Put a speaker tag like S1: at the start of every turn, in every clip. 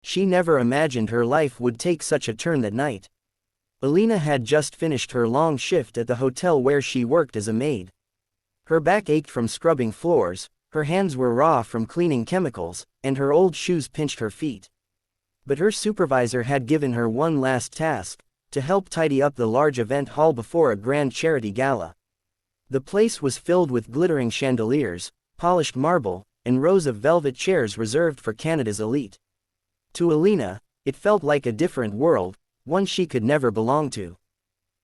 S1: She never imagined her life would take such a turn that night. Alina had just finished her long shift at the hotel where she worked as a maid. Her back ached from scrubbing floors, her hands were raw from cleaning chemicals, and her old shoes pinched her feet. But her supervisor had given her one last task, to help tidy up the large event hall before a grand charity gala. The place was filled with glittering chandeliers, polished marble, and rows of velvet chairs reserved for Canada's elite. To Alina, it felt like a different world, one she could never belong to.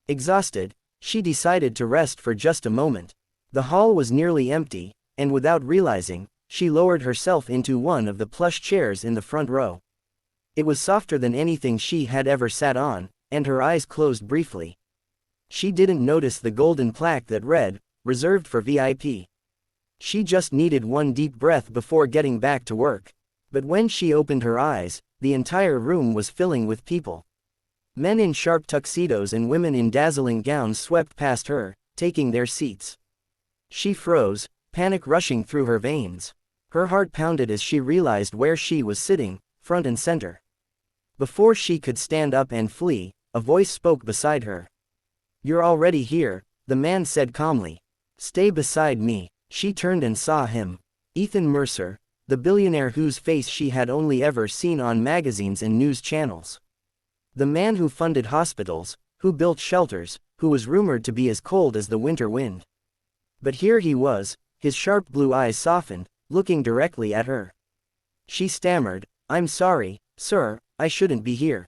S1: Exhausted, she decided to rest for just a moment. The hall was nearly empty, and without realizing, she lowered herself into one of the plush chairs in the front row. It was softer than anything she had ever sat on, and her eyes closed briefly. She didn't notice the golden plaque that read, "Reserved for VIP." She just needed one deep breath before getting back to work. But when she opened her eyes, the entire room was filling with people. Men in sharp tuxedos and women in dazzling gowns swept past her, taking their seats. She froze, panic rushing through her veins. Her heart pounded as she realized where she was sitting, front and center. Before she could stand up and flee, a voice spoke beside her. "You're already here," the man said calmly. "Stay beside me." She turned and saw him. Ethan Mercer, the billionaire whose face she had only ever seen on magazines and news channels. The man who funded hospitals, who built shelters, who was rumored to be as cold as the winter wind. But here he was, his sharp blue eyes softened, looking directly at her. She stammered, "I'm sorry, sir, I shouldn't be here."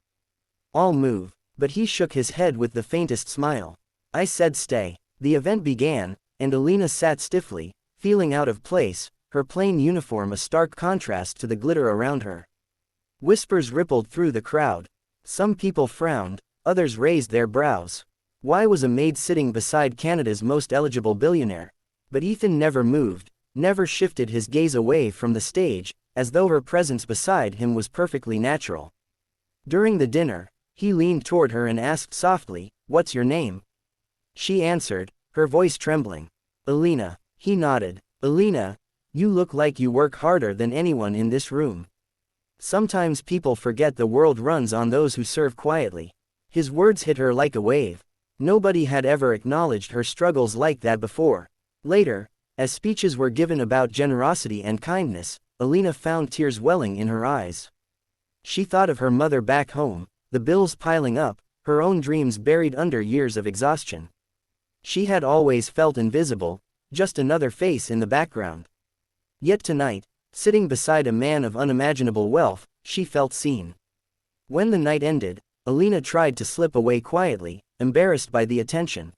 S1: "I'll move." But he shook his head with the faintest smile. "I said stay." The event began, and Alina sat stiffly, feeling out of place, her plain uniform a stark contrast to the glitter around her. Whispers rippled through the crowd. Some people frowned, others raised their brows. Why was a maid sitting beside Canada's most eligible billionaire? But Ethan never moved, never shifted his gaze away from the stage, as though her presence beside him was perfectly natural. During the dinner, he leaned toward her and asked softly, "What's your name?" She answered, her voice trembling. "Alina." He nodded. "Alina, you look like you work harder than anyone in this room. Sometimes people forget the world runs on those who serve quietly." His words hit her like a wave. Nobody had ever acknowledged her struggles like that before. Later, as speeches were given about generosity and kindness, Alina found tears welling in her eyes. She thought of her mother back home, the bills piling up, her own dreams buried under years of exhaustion. She had always felt invisible, just another face in the background. Yet tonight, sitting beside a man of unimaginable wealth, she felt seen. When the night ended, Alina tried to slip away quietly, embarrassed by the attention.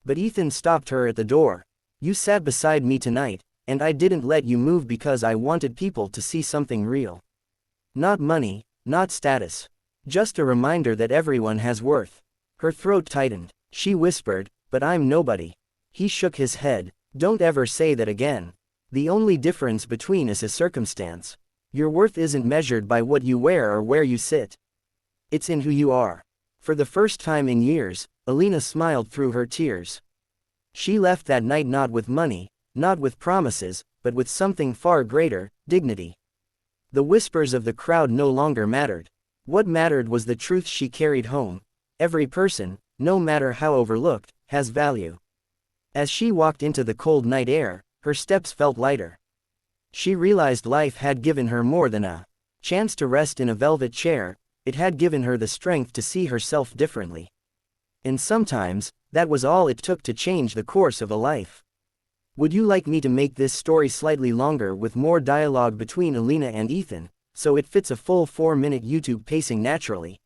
S1: But Ethan stopped her at the door. "You sat beside me tonight, and I didn't let you move because I wanted people to see something real. Not money, not status. Just a reminder that everyone has worth." Her throat tightened. She whispered, "But I'm nobody." He shook his head. "Don't ever say that again. The only difference between us is circumstance. Your worth isn't measured by what you wear or where you sit. It's in who you are." For the first time in years, Alina smiled through her tears. She left that night not with money, not with promises, but with something far greater, dignity. The whispers of the crowd no longer mattered. What mattered was the truth she carried home. Every person, no matter how overlooked, has value. As she walked into the cold night air, her steps felt lighter. She realized life had given her more than a chance to rest in a velvet chair, it had given her the strength to see herself differently. And sometimes, that was all it took to change the course of a life. Would you like me to make this story slightly longer with more dialogue between Alina and Ethan, so it fits a full 4-minute YouTube pacing naturally?